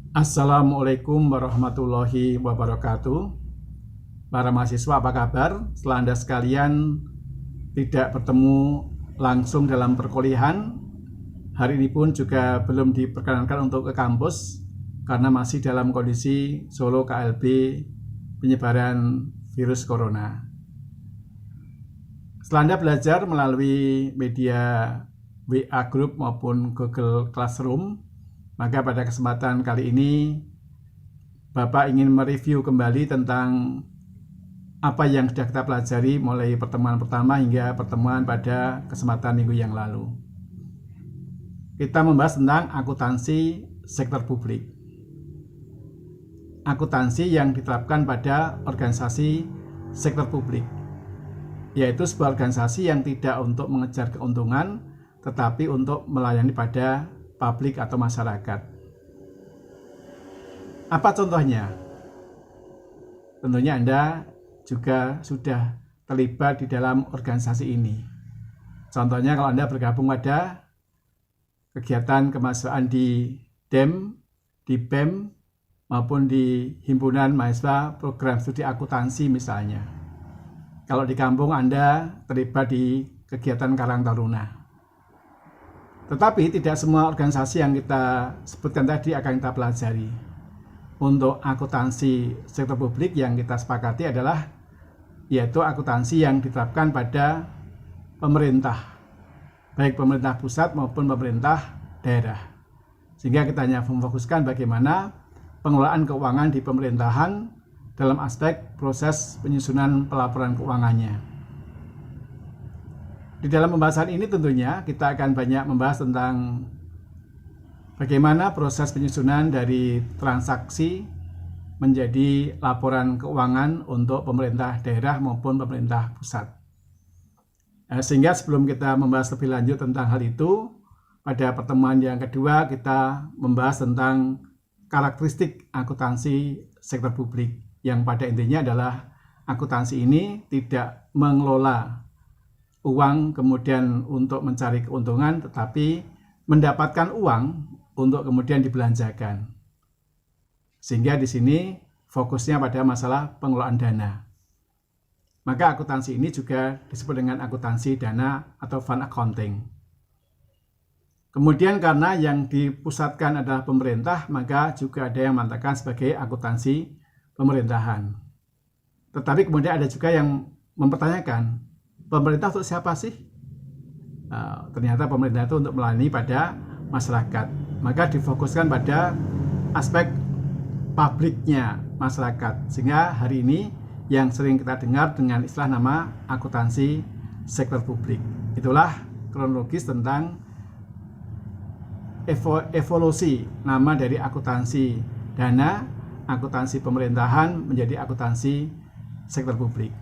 Assalamualaikum warahmatullahi wabarakatuh. Para mahasiswa, apa kabar? Setelah Anda sekalian tidak bertemu langsung dalam perkuliahan, hari ini pun juga belum diperkenankan untuk ke kampus karena masih dalam kondisi Solo KLB penyebaran virus corona. Setelah Anda belajar melalui media WA Group maupun Google Classroom, maka pada kesempatan kali ini Bapak ingin mereview kembali tentang apa yang sudah kita pelajari mulai pertemuan pertama hingga pertemuan pada kesempatan minggu yang lalu. Kita membahas tentang akuntansi sektor publik. Akuntansi yang diterapkan pada organisasi sektor publik, yaitu sebuah organisasi yang tidak untuk mengejar keuntungan, tetapi untuk melayani pada publik atau masyarakat. Apa contohnya? Tentunya Anda juga sudah terlibat di dalam organisasi ini. Contohnya kalau Anda bergabung pada kegiatan kemahasiswaan di DEM, di BEM, maupun di Himpunan Mahasiswa Program Studi Akuntansi misalnya. Kalau di kampung Anda terlibat di kegiatan Karang Taruna. Tetapi tidak semua organisasi yang kita sebutkan tadi akan kita pelajari. Untuk akuntansi sektor publik yang kita sepakati adalah yaitu akuntansi yang diterapkan pada pemerintah, baik pemerintah pusat maupun pemerintah daerah. Sehingga kita hanya memfokuskan bagaimana pengelolaan keuangan di pemerintahan dalam aspek proses penyusunan pelaporan keuangannya. Di dalam pembahasan ini tentunya kita akan banyak membahas tentang bagaimana proses penyusunan dari transaksi menjadi laporan keuangan untuk pemerintah daerah maupun pemerintah pusat. Sehingga sebelum kita membahas lebih lanjut tentang hal itu, pada pertemuan yang kedua kita membahas tentang karakteristik akuntansi sektor publik, yang pada intinya adalah akuntansi ini tidak mengelola uang kemudian untuk mencari keuntungan, tetapi mendapatkan uang untuk kemudian dibelanjakan. Sehingga di sini fokusnya pada masalah pengelolaan dana. Maka akuntansi ini juga disebut dengan akuntansi dana atau fund accounting. Kemudian karena yang dipusatkan adalah pemerintah, maka juga ada yang mengatakan sebagai akuntansi pemerintahan. Tetapi kemudian ada juga yang mempertanyakan, pemerintah untuk siapa sih? Ternyata pemerintah itu untuk melayani pada masyarakat. Maka difokuskan pada aspek publiknya masyarakat. Sehingga hari ini yang sering kita dengar dengan istilah nama akuntansi sektor publik. Itulah kronologis tentang evolusi nama dari akuntansi dana, akuntansi pemerintahan menjadi akuntansi sektor publik.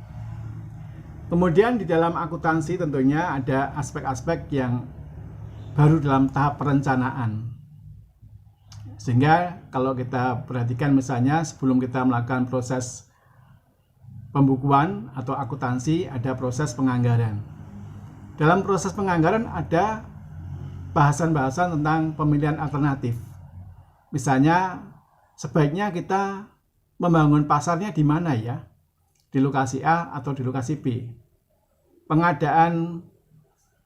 Kemudian di dalam akuntansi tentunya ada aspek-aspek yang baru dalam tahap perencanaan. Sehingga kalau kita perhatikan misalnya sebelum kita melakukan proses pembukuan atau akuntansi ada proses penganggaran. Dalam proses penganggaran ada bahasan-bahasan tentang pemilihan alternatif. Misalnya sebaiknya kita membangun pasarnya di mana ya? Di lokasi A atau di lokasi B. Pengadaan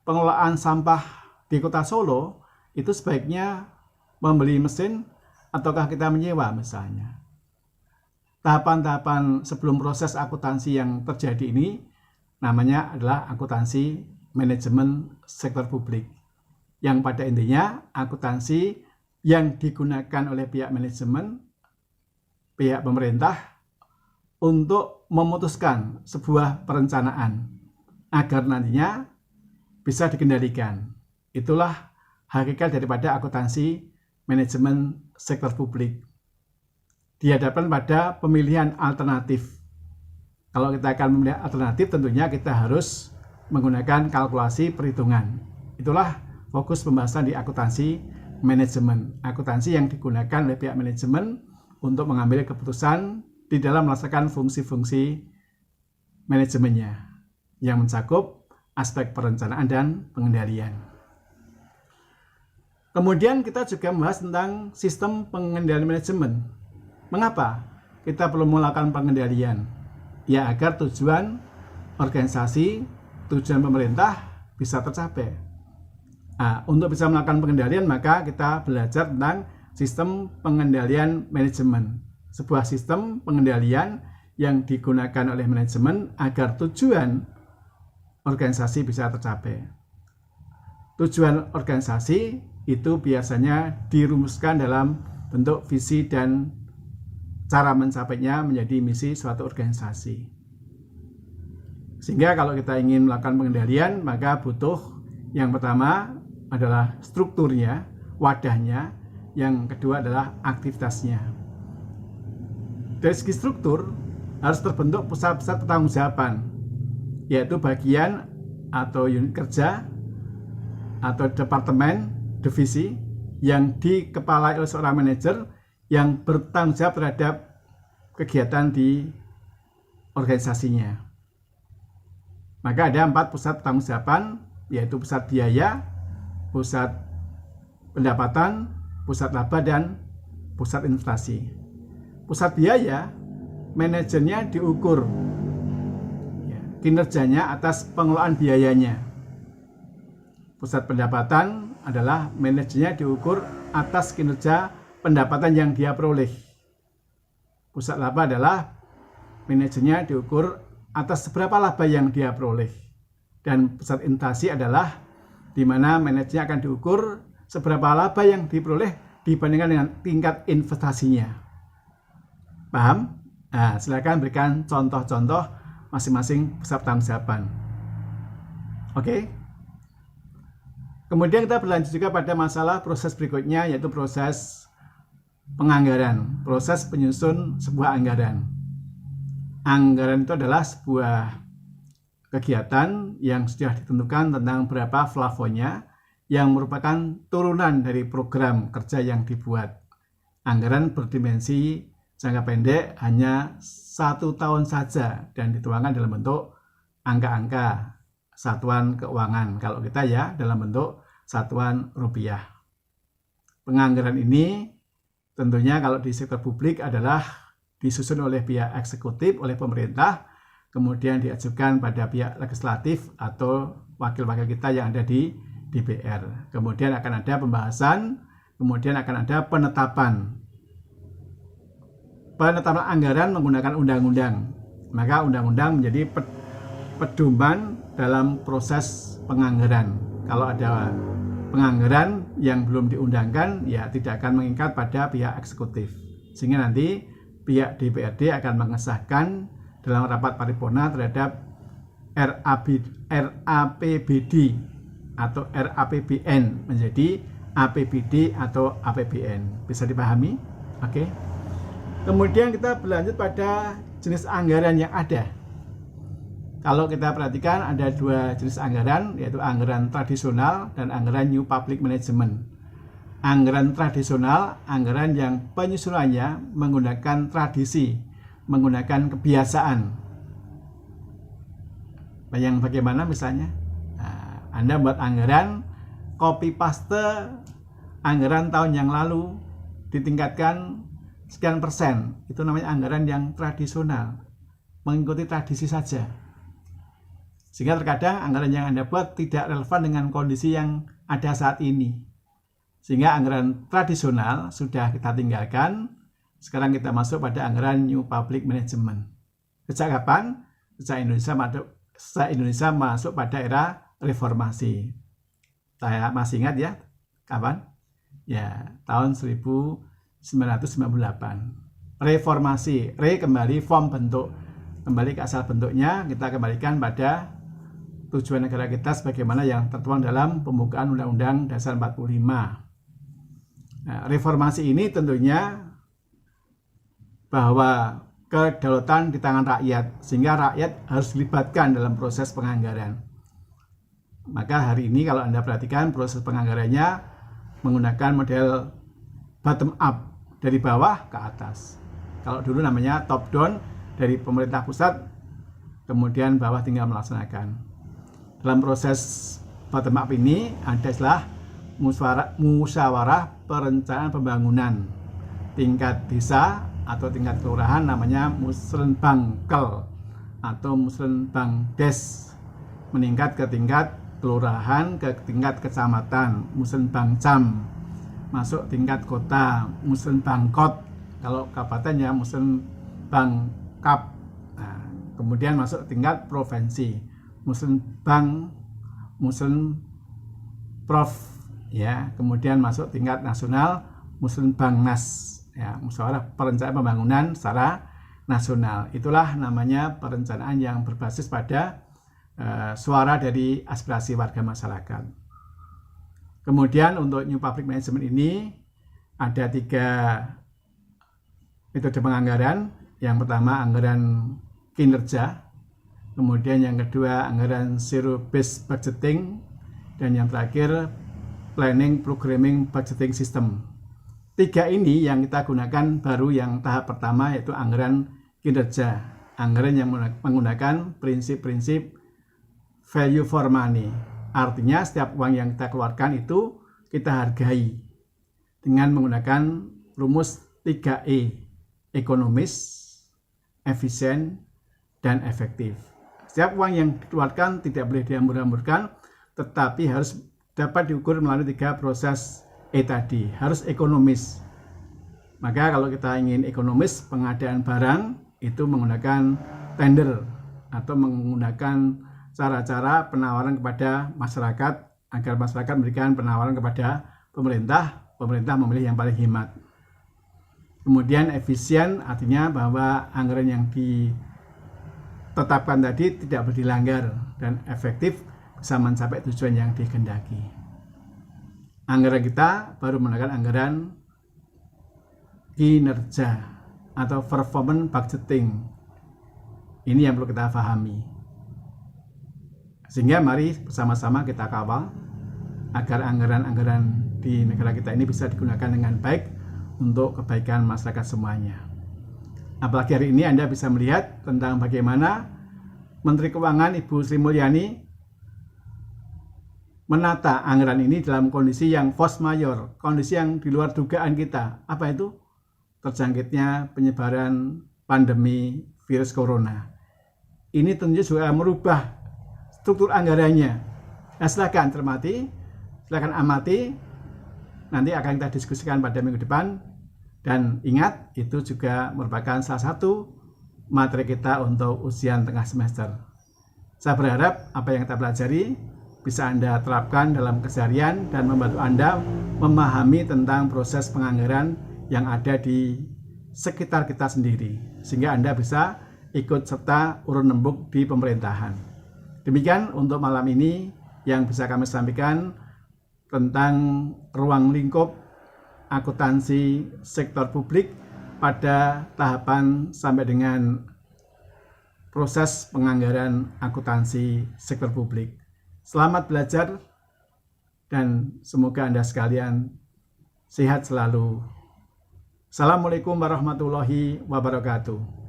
pengelolaan sampah di kota Solo itu sebaiknya membeli mesin ataukah kita menyewa misalnya. Tahapan-tahapan sebelum proses akuntansi yang terjadi ini namanya adalah akuntansi manajemen sektor publik. Yang pada intinya akuntansi yang digunakan oleh pihak manajemen, pihak pemerintah untuk memutuskan sebuah perencanaan agar nantinya bisa dikendalikan. Itulah hakikat daripada akuntansi manajemen sektor publik. Dihadapkan pada pemilihan alternatif. Kalau kita akan memilih alternatif, tentunya kita harus menggunakan kalkulasi perhitungan. Itulah fokus pembahasan di akuntansi manajemen. Akuntansi yang digunakan oleh pihak manajemen untuk mengambil keputusan di dalam melaksanakan fungsi-fungsi manajemennya yang mencakup aspek perencanaan dan pengendalian. Kemudian kita juga membahas tentang sistem pengendalian manajemen. Mengapa kita perlu melakukan pengendalian? Ya, agar tujuan organisasi, tujuan pemerintah bisa tercapai. Nah, untuk bisa melakukan pengendalian, maka kita belajar tentang sistem pengendalian manajemen. Sebuah sistem pengendalian yang digunakan oleh manajemen agar tujuan organisasi bisa tercapai. Tujuan organisasi itu biasanya dirumuskan dalam bentuk visi dan cara mencapainya menjadi misi suatu organisasi. Sehingga kalau kita ingin melakukan pengendalian, maka butuh yang pertama adalah strukturnya, wadahnya, yang kedua adalah aktivitasnya. Dari segi struktur, harus terbentuk pusat-pusat pertanggungjawaban, yaitu bagian atau unit kerja atau departemen, divisi yang dikepalai oleh seorang manajer yang bertanggung jawab terhadap kegiatan di organisasinya. Maka ada 4 pusat pertanggungjawaban, yaitu pusat biaya, pusat pendapatan, pusat laba, dan pusat investasi. Pusat biaya, manajernya diukur kinerjanya atas pengelolaan biayanya. Pusat pendapatan adalah manajernya diukur atas kinerja pendapatan yang dia peroleh. Pusat laba adalah manajernya diukur atas seberapa laba yang dia peroleh. Dan pusat investasi adalah di mana manajernya akan diukur seberapa laba yang diperoleh dibandingkan dengan tingkat investasinya. Paham? Nah, silakan berikan contoh-contoh masing-masing pusat pertanggungjawaban. Oke. Kemudian kita berlanjut juga pada masalah proses berikutnya, yaitu proses penganggaran, proses penyusun sebuah anggaran. Anggaran itu adalah sebuah kegiatan yang sudah ditentukan tentang berapa plafonnya, yang merupakan turunan dari program kerja yang dibuat. Anggaran berdimensi jangka pendek hanya 1 tahun saja dan dituangkan dalam bentuk angka-angka satuan keuangan. Kalau kita ya dalam bentuk satuan rupiah. Penganggaran ini tentunya kalau di sektor publik adalah disusun oleh pihak eksekutif, oleh pemerintah, kemudian diajukan pada pihak legislatif atau wakil-wakil kita yang ada di DPR. Kemudian akan ada pembahasan, kemudian akan ada penetapan anggaran menggunakan undang-undang. Maka undang-undang menjadi pedoman dalam proses penganggaran. Kalau ada penganggaran yang belum diundangkan, ya tidak akan mengikat pada pihak eksekutif. Sehingga nanti pihak DPRD akan mengesahkan dalam rapat paripurna terhadap RAPBD atau RAPBN menjadi APBD atau APBN. Bisa dipahami? Oke. Kemudian kita berlanjut pada jenis anggaran yang ada. Kalau kita perhatikan ada 2 jenis anggaran, yaitu anggaran tradisional dan anggaran New Public Management. Anggaran tradisional, anggaran yang penyusunannya menggunakan tradisi, menggunakan kebiasaan. Yang bagaimana misalnya? Nah, Anda buat anggaran, copy paste anggaran tahun yang lalu, ditingkatkan sekian persen, itu namanya anggaran yang tradisional, mengikuti tradisi saja. Sehingga terkadang anggaran yang Anda buat tidak relevan dengan kondisi yang ada saat ini. Sehingga anggaran tradisional sudah kita tinggalkan, sekarang kita masuk pada anggaran New Public Management. Sejak kapan? Sejak Indonesia masuk pada era reformasi. Saya masih ingat ya, kapan? Ya, tahun 1998. Reformasi, kembali form bentuk, kembali ke asal bentuknya, kita kembalikan pada tujuan negara kita sebagaimana yang tertuang dalam pembukaan Undang-Undang Dasar 45. Nah, reformasi ini tentunya bahwa kedaulatan di tangan rakyat, sehingga rakyat harus dilibatkan dalam proses penganggaran. Maka hari ini kalau Anda perhatikan proses penganggarannya menggunakan model bottom up, dari bawah ke atas. Kalau dulu namanya top down, dari pemerintah pusat, kemudian bawah tinggal melaksanakan. Dalam proses bottom up ini ada istilah musyawarah perencanaan pembangunan tingkat desa atau tingkat kelurahan, namanya musrenbangkel atau musrenbangdes, meningkat ke tingkat kelurahan, ke tingkat kecamatan, musrenbangcam, masuk tingkat kota, musrenbangkot, kalau kabupaten ya musrenbangkap. Nah, kemudian masuk tingkat provinsi, musrenprof, ya. Kemudian masuk tingkat nasional, musrenbangnas, ya, musyawarah perencanaan pembangunan secara nasional. Itulah namanya perencanaan yang berbasis pada suara dari aspirasi warga masyarakat. Kemudian untuk New Public Management ini ada 3 metode penganggaran. Yang pertama anggaran kinerja, kemudian yang kedua anggaran zero based budgeting, dan yang terakhir planning programming budgeting system. 3 ini yang kita gunakan baru yang tahap pertama, yaitu anggaran kinerja, anggaran yang menggunakan prinsip-prinsip value for money. Artinya setiap uang yang kita keluarkan itu kita hargai dengan menggunakan rumus 3E, ekonomis, efisien, dan efektif. Setiap uang yang dikeluarkan tidak boleh dihambur-hamburkan, tetapi harus dapat diukur melalui 3 proses E tadi, harus ekonomis. Maka kalau kita ingin ekonomis, pengadaan barang itu menggunakan tender atau menggunakan cara-cara penawaran kepada masyarakat agar masyarakat memberikan penawaran kepada pemerintah, pemerintah memilih yang paling hemat. Kemudian efisien artinya bahwa anggaran yang ditetapkan tadi tidak boleh dilanggar dan efektif bisa mencapai tujuan yang dikehendaki. Anggaran kita baru menggunakan anggaran kinerja atau performance budgeting. Ini yang perlu kita pahami. Sehingga mari bersama-sama kita kawal agar anggaran-anggaran di negara kita ini bisa digunakan dengan baik untuk kebaikan masyarakat semuanya. Apalagi hari ini Anda bisa melihat tentang bagaimana Menteri Keuangan Ibu Sri Mulyani menata anggaran ini dalam kondisi yang force majeure, kondisi yang di luar dugaan kita. Apa itu? Terjangkitnya penyebaran pandemi virus corona. Ini tentu juga merubah struktur anggarannya. Nah, silakan cermati, silakan amati. Nanti akan kita diskusikan pada minggu depan. Dan ingat, itu juga merupakan salah satu materi kita untuk ujian tengah semester. Saya berharap apa yang kita pelajari bisa Anda terapkan dalam keseharian dan membantu Anda memahami tentang proses penganggaran yang ada di sekitar kita sendiri, sehingga Anda bisa ikut serta urun rembuk di pemerintahan. Demikian untuk malam ini yang bisa kami sampaikan tentang ruang lingkup akuntansi sektor publik pada tahapan sampai dengan proses penganggaran akuntansi sektor publik. Selamat belajar dan semoga Anda sekalian sehat selalu. Assalamualaikum warahmatullahi wabarakatuh.